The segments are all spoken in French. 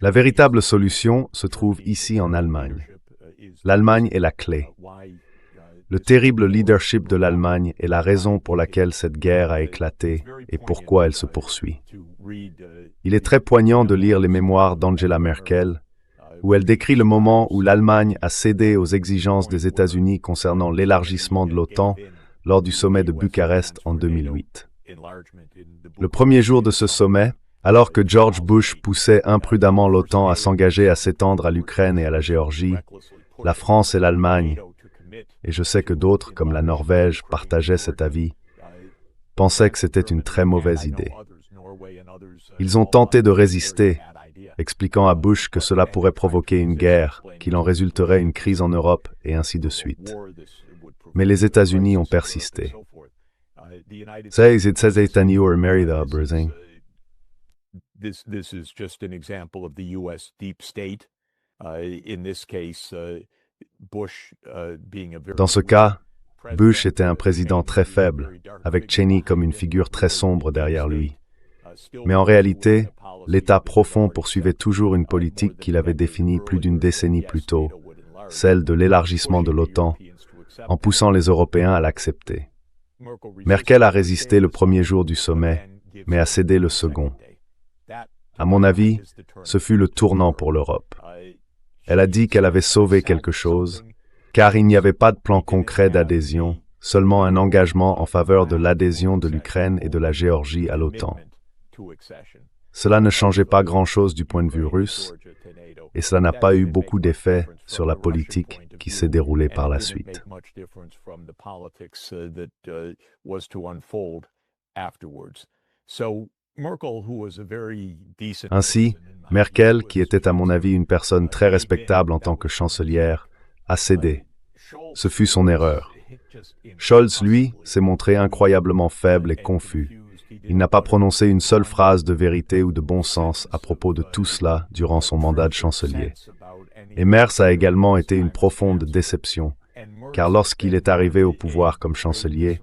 La véritable solution se trouve ici en Allemagne. L'Allemagne est la clé. Le terrible leadership de l'Allemagne est la raison pour laquelle cette guerre a éclaté et pourquoi elle se poursuit. Il est très poignant de lire les mémoires d'Angela Merkel, où elle décrit le moment où l'Allemagne a cédé aux exigences des États-Unis concernant l'élargissement de l'OTAN lors du sommet de Bucarest en 2008. Le premier jour de ce sommet, alors que George Bush poussait imprudemment l'OTAN à s'engager à s'étendre à l'Ukraine et à la Géorgie, la France et l'Allemagne, et je sais que d'autres, comme la Norvège, partageaient cet avis, pensaient que c'était une très mauvaise idée. Ils ont tenté de résister, expliquant à Bush que cela pourrait provoquer une guerre, qu'il en résulterait une crise en Europe, et ainsi de suite. Mais les États-Unis ont persisté. This is just an example of the U.S. deep state. In this case, Bush being a very... Dans ce cas, Bush était un président très faible, avec Cheney comme une figure très sombre derrière lui. Mais en réalité, l'État profond poursuivait toujours une politique qu'il avait définie plus d'une décennie plus tôt, celle de l'élargissement de l'OTAN, en poussant les Européens à l'accepter. Merkel a résisté le premier jour du sommet, mais a cédé le second. À mon avis, ce fut le tournant pour l'Europe. Elle a dit qu'elle avait sauvé quelque chose, car il n'y avait pas de plan concret d'adhésion, seulement un engagement en faveur de l'adhésion de l'Ukraine et de la Géorgie à l'OTAN. Cela ne changeait pas grand-chose du point de vue russe, et cela n'a pas eu beaucoup d'effet sur la politique qui s'est déroulée par la suite. Ainsi, Merkel, qui était à mon avis une personne très respectable en tant que chancelière, a cédé. Ce fut son erreur. Scholz, lui, s'est montré incroyablement faible et confus. Il n'a pas prononcé une seule phrase de vérité ou de bon sens à propos de tout cela durant son mandat de chancelier. Et Merz a également été une profonde déception, car lorsqu'il est arrivé au pouvoir comme chancelier,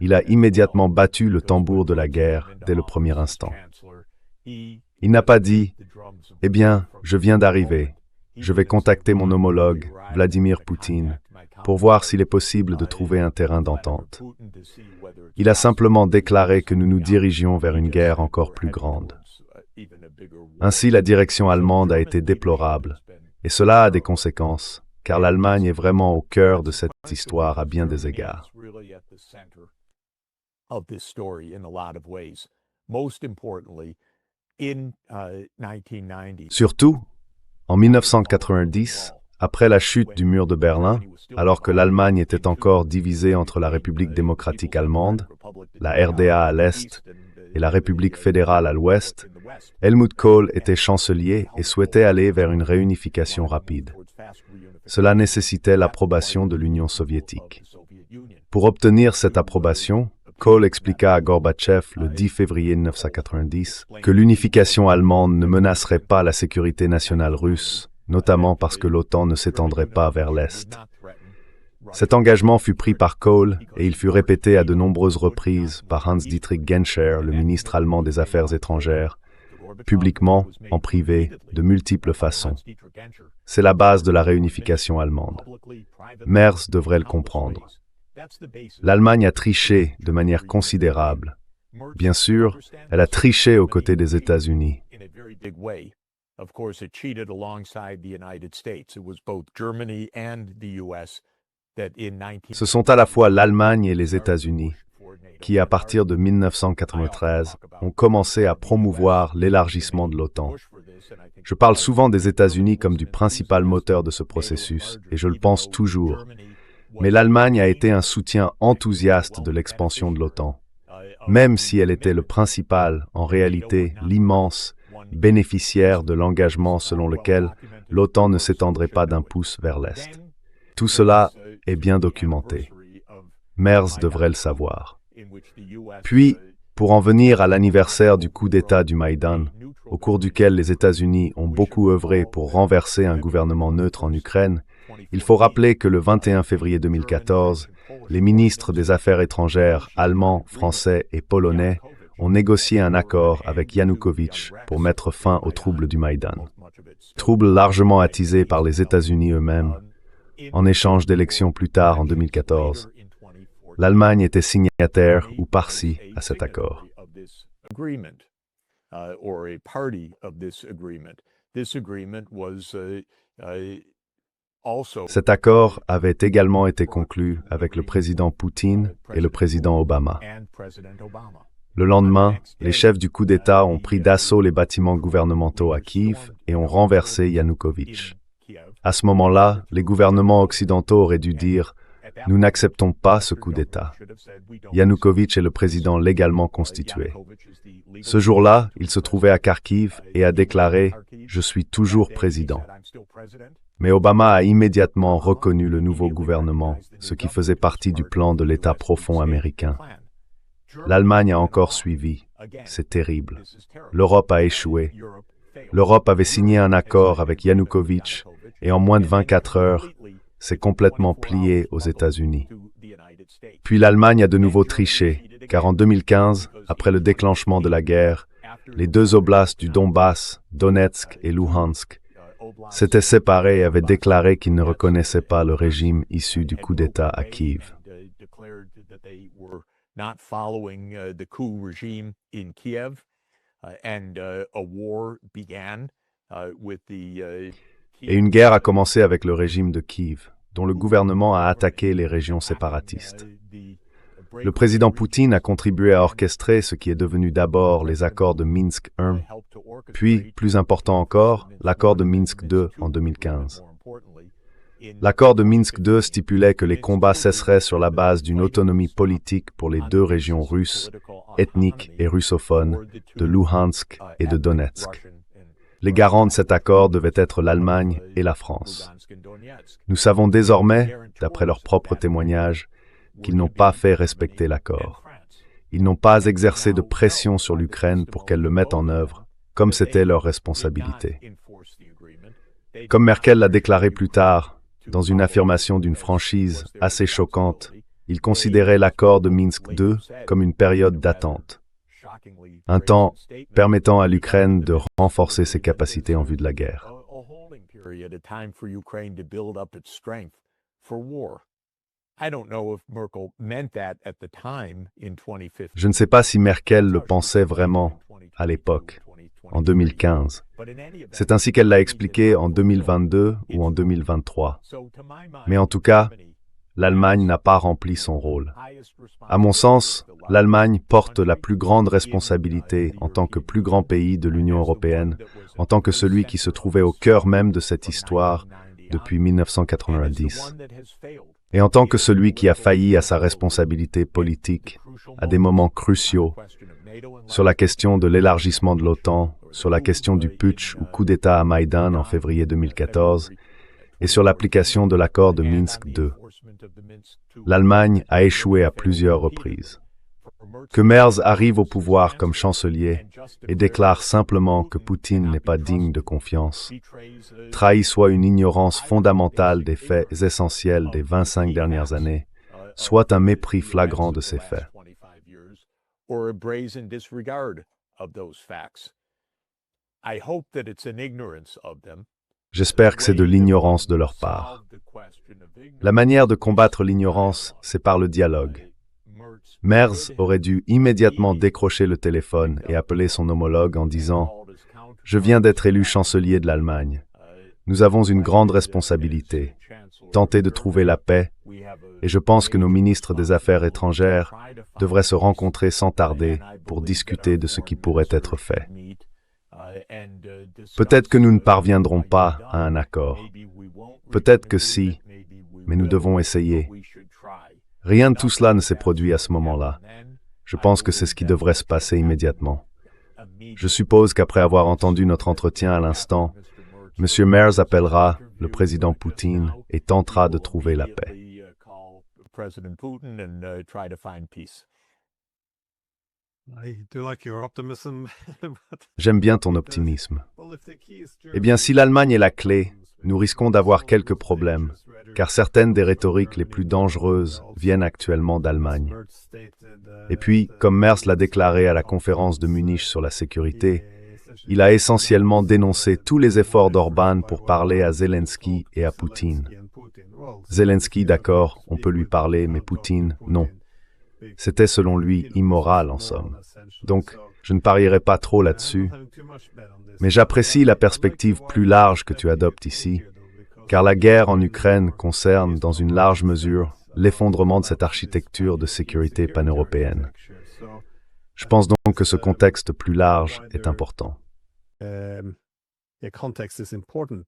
il a immédiatement battu le tambour de la guerre dès le premier instant. Il n'a pas dit « Eh bien, je viens d'arriver, je vais contacter mon homologue, Vladimir Poutine, pour voir s'il est possible de trouver un terrain d'entente. » Il a simplement déclaré que nous nous dirigions vers une guerre encore plus grande. Ainsi, la direction allemande a été déplorable, et cela a des conséquences, car l'Allemagne est vraiment au cœur de cette histoire à bien des égards. Surtout, en 1990, après la chute du mur de Berlin, alors que l'Allemagne était encore divisée entre la République démocratique allemande, la RDA à l'est et la République fédérale à l'ouest, Helmut Kohl était chancelier et souhaitait aller vers une réunification rapide. Cela nécessitait l'approbation de l'Union soviétique. Pour obtenir cette approbation, Kohl expliqua à Gorbatchev le 10 février 1990 que l'unification allemande ne menacerait pas la sécurité nationale russe, notamment parce que l'OTAN ne s'étendrait pas vers l'Est. Cet engagement fut pris par Kohl et il fut répété à de nombreuses reprises par Hans-Dietrich Genscher, le ministre allemand des Affaires étrangères, publiquement, en privé, de multiples façons. C'est la base de la réunification allemande. Merz devrait le comprendre. L'Allemagne a triché de manière considérable. Bien sûr, elle a triché aux côtés des États-Unis. Ce sont à la fois l'Allemagne et les États-Unis qui, à partir de 1993, ont commencé à promouvoir l'élargissement de l'OTAN. Je parle souvent des États-Unis comme du principal moteur de ce processus, et je le pense toujours. Mais l'Allemagne a été un soutien enthousiaste de l'expansion de l'OTAN. Même si elle était le principal, en réalité, l'immense bénéficiaire de l'engagement selon lequel l'OTAN ne s'étendrait pas d'un pouce vers l'Est. Tout cela est bien documenté. Merz devrait le savoir. Puis, pour en venir à l'anniversaire du coup d'État du Maïdan, au cours duquel les États-Unis ont beaucoup œuvré pour renverser un gouvernement neutre en Ukraine, il faut rappeler que le 21 février 2014, les ministres des Affaires étrangères allemands, français et polonais ont négocié un accord avec Yanukovych pour mettre fin aux troubles du Maïdan. Troubles largement attisés par les États-Unis eux-mêmes, en échange d'élections plus tard en 2014. L'Allemagne était signataire ou partie à cet accord. Cet accord avait également été conclu avec le président Poutine et le président Obama. Le lendemain, les chefs du coup d'État ont pris d'assaut les bâtiments gouvernementaux à Kiev et ont renversé Yanukovych. À ce moment-là, les gouvernements occidentaux auraient dû dire « Nous n'acceptons pas ce coup d'État. Yanukovych est le président légalement constitué. » Ce jour-là, il se trouvait à Kharkiv et a déclaré « Je suis toujours président ». Mais Obama a immédiatement reconnu le nouveau gouvernement, ce qui faisait partie du plan de l'État profond américain. L'Allemagne a encore suivi. C'est terrible. L'Europe a échoué. L'Europe avait signé un accord avec Yanukovych et en moins de 24 heures, s'est complètement pliée aux États-Unis. Puis l'Allemagne a de nouveau triché, car en 2015, après le déclenchement de la guerre, les deux oblasts du Donbass, Donetsk et Luhansk, s'étaient séparés et avaient déclaré qu'ils ne reconnaissaient pas le régime issu du coup d'État à Kiev. Et une guerre a commencé avec le régime de Kiev, dont le gouvernement a attaqué les régions séparatistes. Le président Poutine a contribué à orchestrer ce qui est devenu d'abord les accords de Minsk I, puis, plus important encore, l'accord de Minsk II en 2015. L'accord de Minsk II stipulait que les combats cesseraient sur la base d'une autonomie politique pour les deux régions russes, ethniques et russophones, de Luhansk et de Donetsk. Les garants de cet accord devaient être l'Allemagne et la France. Nous savons désormais, d'après leurs propres témoignages, qu'ils n'ont pas fait respecter l'accord. Ils n'ont pas exercé de pression sur l'Ukraine pour qu'elle le mette en œuvre, comme c'était leur responsabilité. Comme Merkel l'a déclaré plus tard, dans une affirmation d'une franchise assez choquante, ils considéraient l'accord de Minsk II comme une période d'attente, un temps permettant à l'Ukraine de renforcer ses capacités en vue de la guerre. Je ne sais pas si Merkel le pensait vraiment à l'époque, en 2015. C'est ainsi qu'elle l'a expliqué en 2022 ou en 2023. Mais en tout cas, l'Allemagne n'a pas rempli son rôle. À mon sens, l'Allemagne porte la plus grande responsabilité en tant que plus grand pays de l'Union européenne, en tant que celui qui se trouvait au cœur même de cette histoire depuis 1990. Et en tant que celui qui a failli à sa responsabilité politique à des moments cruciaux, sur la question de l'élargissement de l'OTAN, sur la question du putsch ou coup d'État à Maïdan en février 2014, et sur l'application de l'accord de Minsk II. L'Allemagne a échoué à plusieurs reprises. Que Merz arrive au pouvoir comme chancelier et déclare simplement que Poutine n'est pas digne de confiance, trahit soit une ignorance fondamentale des faits essentiels des 25 dernières années, soit un mépris flagrant de ces faits. J'espère que c'est de l'ignorance de leur part. La manière de combattre l'ignorance, c'est par le dialogue. Merz aurait dû immédiatement décrocher le téléphone et appeler son homologue en disant « Je viens d'être élu chancelier de l'Allemagne. Nous avons une grande responsabilité, tenter de trouver la paix, et je pense que nos ministres des Affaires étrangères devraient se rencontrer sans tarder pour discuter de ce qui pourrait être fait. Peut-être que nous ne parviendrons pas à un accord. Peut-être que si, mais nous devons essayer. Rien de tout cela ne s'est produit à ce moment-là. Je pense que c'est ce qui devrait se passer immédiatement. Je suppose qu'après avoir entendu notre entretien à l'instant, M. Merz appellera le président Poutine et tentera de trouver la paix. J'aime bien ton optimisme. Eh bien, si l'Allemagne est la clé, nous risquons d'avoir quelques problèmes, car certaines des rhétoriques les plus dangereuses viennent actuellement d'Allemagne. Et puis, comme Merz l'a déclaré à la conférence de Munich sur la sécurité, il a essentiellement dénoncé tous les efforts d'Orbán pour parler à Zelensky et à Poutine. Zelensky, d'accord, on peut lui parler, mais Poutine, non. C'était selon lui immoral en somme. Donc, je ne parierai pas trop là-dessus, mais j'apprécie la perspective plus large que tu adoptes ici, car la guerre en Ukraine concerne, dans une large mesure, l'effondrement de cette architecture de sécurité pan-européenne. Je pense donc que ce contexte plus large est important. Context is important.